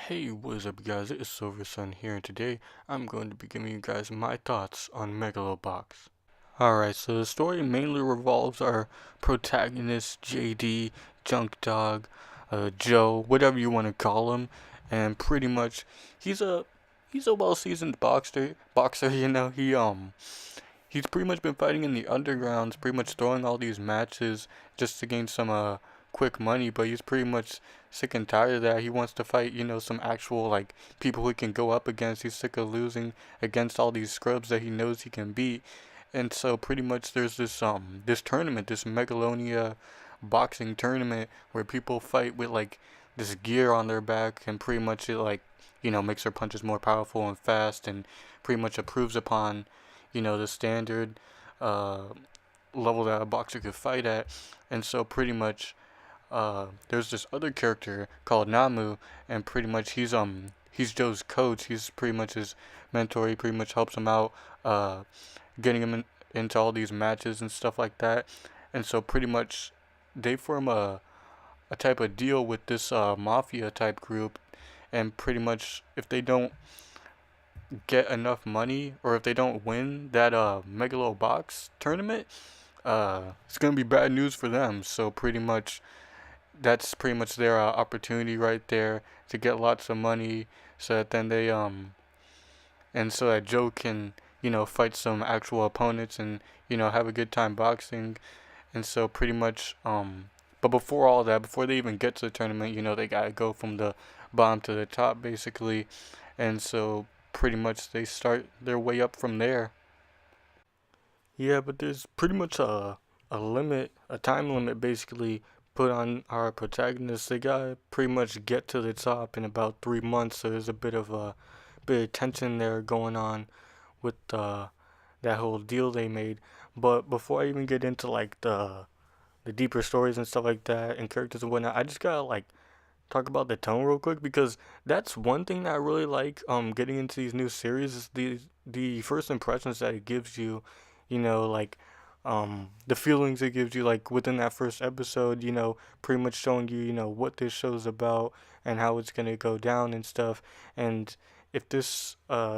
Hey, what is up guys, it's Silver Sun here, and today I'm going to be giving you guys my thoughts on Megalobox. Alright, so the story mainly revolves our protagonist, JD, Junk Dog, Joe, whatever you want to call him, and pretty much he's a he's a well-seasoned boxer, he's pretty much been fighting in the undergrounds, pretty much throwing all these matches just to gain some quick money, but he's pretty much sick and tired of that. He wants to fight, some actual like people he can go up against. He's sick of losing against all these scrubs that he knows he can beat. And so pretty much there's this tournament, this Megalonia boxing tournament where people fight with like this gear on their back, and pretty much it like makes their punches more powerful and fast, and pretty much improves upon the standard uh, level that a boxer could fight at. And so pretty much there's this other character called Namu, and pretty much he's Joe's coach. He's pretty much his mentor. He pretty much helps him out, getting him into all these matches and stuff like that. And so pretty much they form a type of deal with this mafia type group, and pretty much if they don't get enough money, or if they don't win that Megalo box tournament, it's gonna be bad news for them. So pretty much that's pretty much their opportunity right there to get lots of money, so that then they and so that Joe can fight some actual opponents and have a good time boxing. And so pretty much but before all that, before they even get to the tournament, they gotta go from the bottom to the top basically. And so pretty much they start their way up from there. Yeah, but there's pretty much a limit, a time limit basically put on our protagonists. They gotta pretty much get to the top in about 3 months, so there's a bit of tension there going on with that whole deal they made. But before I even get into like the deeper stories and stuff like that and characters and whatnot, I just gotta like talk about the tone real quick, because that's one thing that I really like getting into these new series is the first impressions that it gives you, like the feelings it gives you like within that first episode, pretty much showing you, what this show's about and how it's gonna go down and stuff. And if this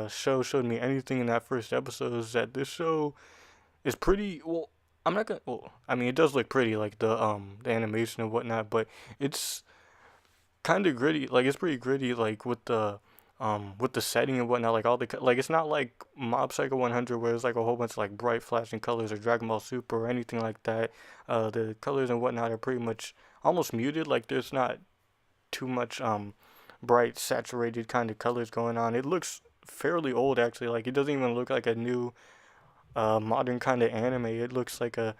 show showed me anything in that first episode, is that this show is pretty well. I'm not gonna. Well, I mean, it does look pretty, like the animation and whatnot, but it's kind of gritty. Like it's pretty gritty, like with the setting and whatnot. Like all like it's not like Mob Psycho 100 where it's like a whole bunch of like bright flashing colors, or Dragon Ball Super or anything like that. The colors and whatnot are pretty much almost muted. Like there's not too much bright saturated kind of colors going on. It looks fairly old actually. Like it doesn't even look like a new modern kind of anime. It looks like a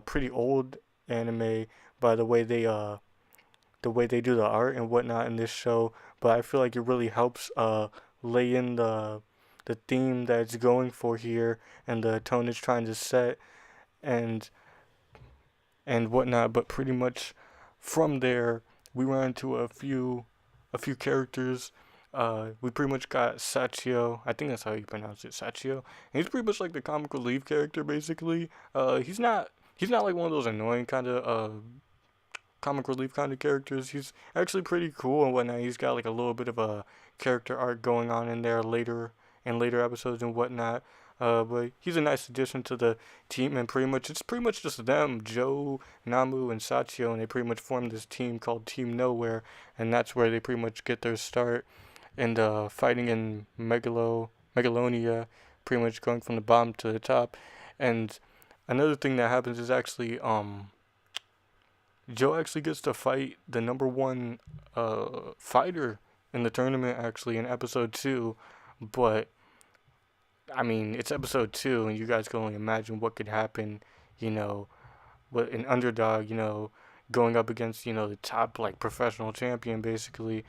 pretty old anime by the way they do the art and whatnot in this show. But I feel like it really helps lay in the theme that it's going for here, and the tone it's trying to set, and whatnot. But pretty much from there we run into a few characters. We pretty much got Sachio. I think that's how you pronounce it, Sachio. And he's pretty much like the comic relief character, basically. He's not like one of those annoying kind of comic relief kind of characters. He's actually pretty cool and whatnot. He's got like a little bit of a character arc going on in there later episodes and whatnot. But he's a nice addition to the team, and it's pretty much just them, Joe, Namu, and Sachio, and they pretty much form this team called Team Nowhere, and that's where they pretty much get their start in fighting in Megalonia, pretty much going from the bottom to the top. And another thing that happens is actually Joe actually gets to fight the number one fighter in the tournament actually in episode 2. But I mean, it's episode 2, and you guys can only imagine what could happen, you know, with an underdog, going up against, the top like professional champion basically.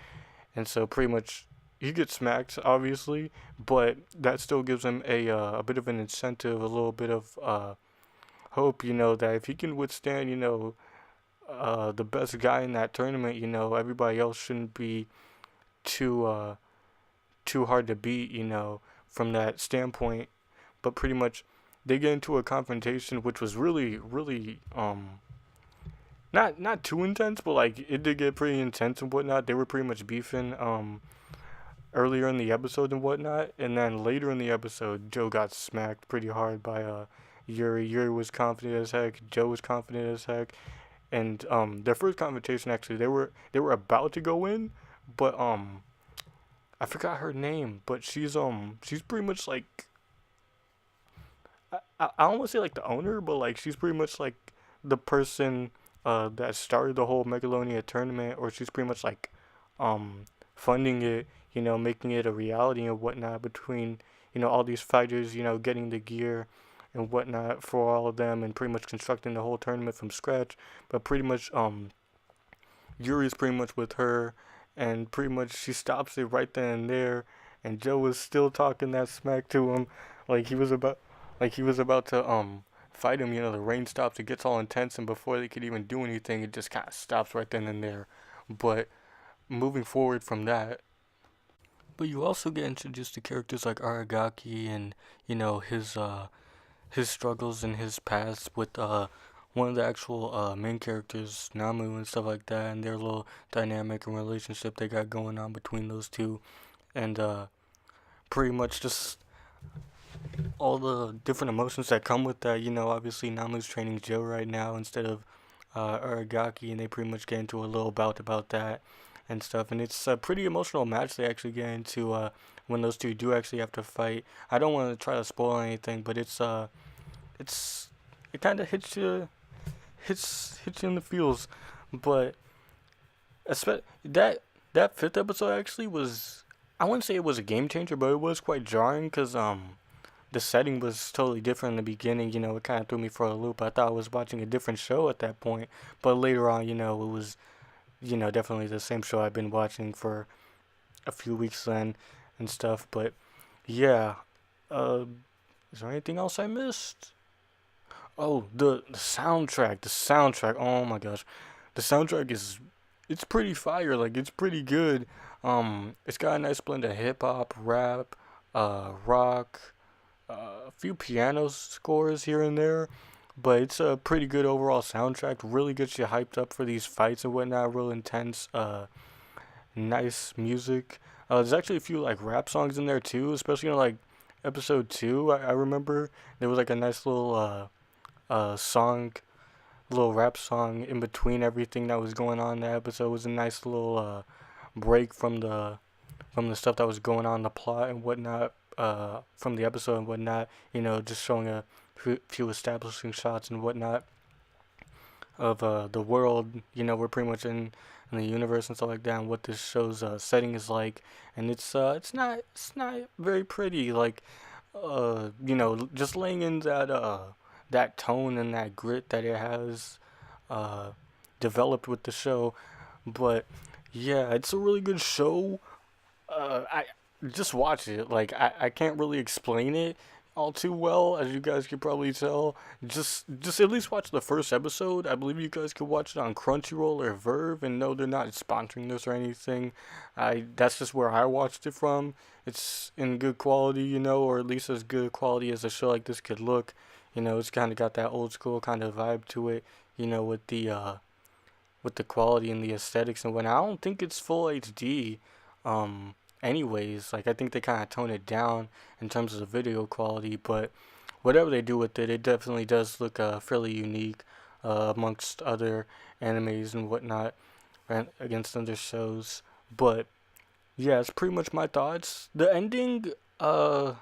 And so pretty much he gets smacked obviously, but that still gives him a bit of an incentive, a little bit of hope, that if he can withstand, the best guy in that tournament, everybody else shouldn't be too too hard to beat, from that standpoint. But pretty much they get into a confrontation which was really, really not too intense, but like it did get pretty intense and whatnot. They were pretty much beefing earlier in the episode and whatnot, and then later in the episode, Joe got smacked pretty hard by Yuri. Yuri was confident as heck. Joe was confident as heck, and their first confrontation actually they were about to go in, but I forgot her name, but she's pretty much like I don't want to say like the owner, but like she's pretty much like the person that started the whole Megalonia tournament, or she's pretty much like um funding it, making it a reality and whatnot between all these fighters, getting the gear and whatnot for all of them, and pretty much constructing the whole tournament from scratch. But pretty much Yuri's pretty much with her, and pretty much she stops it right then and there. And Joe was still talking that smack to him, like he was about, like he was about to fight him. The rain stops, it gets all intense, and before they could even do anything, it just kind of stops right then and there. But moving forward from that, but you also get introduced to characters like Aragaki and his struggles and his past with one of the actual main characters, Namu, and stuff like that, and their little dynamic and relationship they got going on between those two, and pretty much just all the different emotions that come with that. Obviously Namu's training Joe right now instead of Aragaki, and they pretty much get into a little bout about that and stuff. And it's a pretty emotional match they actually get into when those two do actually have to fight. I don't want to try to spoil anything, but it's it kind of hits you in the feels. But that fifth episode actually was, I wouldn't say it was a game changer, but it was quite jarring because the setting was totally different in the beginning. It kind of threw me for a loop. I thought I was watching a different show at that point, but later on, it was definitely the same show I've been watching for a few weeks then and stuff. But yeah, uh, is there anything else I missed? Oh, the soundtrack. The soundtrack. Oh my gosh, the soundtrack is it's pretty fire. Like it's pretty good. It's got a nice blend of hip hop, rap, rock, a few piano scores here and there. But it's a pretty good overall soundtrack. Really gets you hyped up for these fights and whatnot. Real intense, nice music. There's actually a few like rap songs in there too, especially in like episode two. I remember there was like a nice little song, little rap song in between everything that was going on in that episode. It was a nice little break from the stuff that was going on in the plot and whatnot, from the episode and whatnot. Just showing a few establishing shots and whatnot of the world. We're pretty much in the universe and stuff like that, and what this show's setting is like. And it's not very pretty. Like just laying in that tone and that grit that it has uh, developed with the show. But yeah, it's a really good show. I just watch it. Like I can't really explain it all too well, as you guys could probably tell. Just at least watch the first episode. I believe you guys could watch it on Crunchyroll or Verve. And no, they're not sponsoring this or anything. That's just where I watched it from. It's in good quality, or at least as good quality as a show like this could look. It's kind of got that old school kind of vibe to it. With the quality and the aesthetics and whatnot. I don't think it's full HD. Um, anyways, like I think they kind of tone it down in terms of the video quality, but whatever they do with it, it definitely does look fairly unique amongst other animes and whatnot, and against other shows. But yeah, it's pretty much my thoughts. The ending, I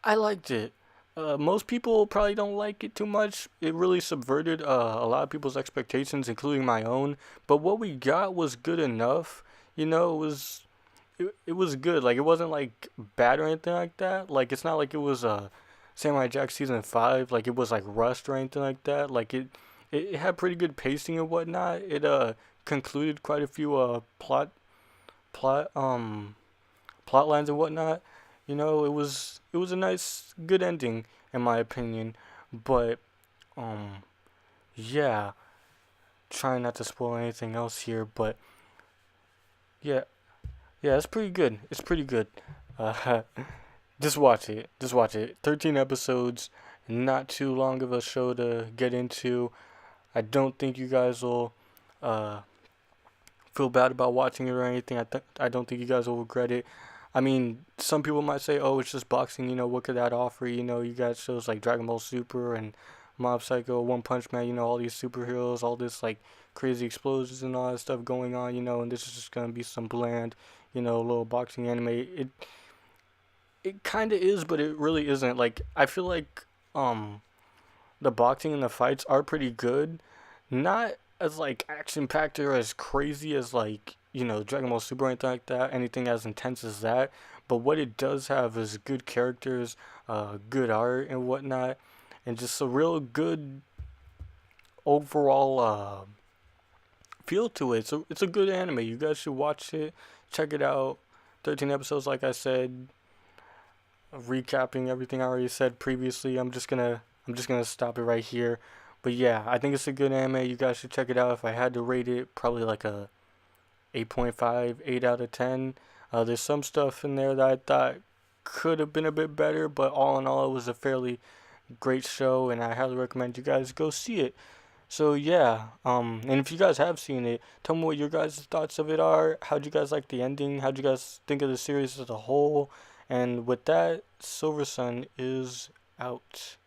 liked it. Most people probably don't like it too much. It really subverted a lot of people's expectations, including my own. But what we got was good enough. It was good. Like it wasn't like bad or anything like that. Like it's not like it was Samurai Jack season 5. Like it was like rushed or anything like that. Like it had pretty good pacing and whatnot. It concluded quite a few plot plot lines and whatnot. It was a nice, good ending in my opinion. But um, yeah, trying not to spoil anything else here. But yeah, yeah, it's pretty good. It's pretty good. Uh, just watch it. Just watch it. 13 episodes. Not too long of a show to get into. I don't think you guys will uh, feel bad about watching it or anything. I don't think you guys will regret it. I mean, some people might say, "Oh, it's just boxing. What could that offer?" You got shows like Dragon Ball Super and Mob Psycho, One Punch Man. All these superheroes, all this like crazy explosions and all that stuff going on. And this is just gonna be some bland, little boxing anime. It kind of is, but it really isn't. Like I feel like the boxing and the fights are pretty good, not as like action packed or as crazy as like Dragon Ball Super or anything like that, anything as intense as that. But what it does have is good characters, good art and whatnot, and just a real good overall feel to it. So it's a good anime. You guys should watch it, check it out. 13 episodes, like I said. Recapping everything I already said previously. I'm just gonna stop it right here. But yeah, I think it's a good anime. You guys should check it out. If I had to rate it, probably like a 8.5, 8 out of 10. There's some stuff in there that I thought could have been a bit better, but all in all, it was a fairly great show, and I highly recommend you guys go see it. So yeah, and if you guys have seen it, tell me what your guys' thoughts of it are. How'd you guys like the ending? How'd you guys think of the series as a whole? And with that, Silver Sun is out.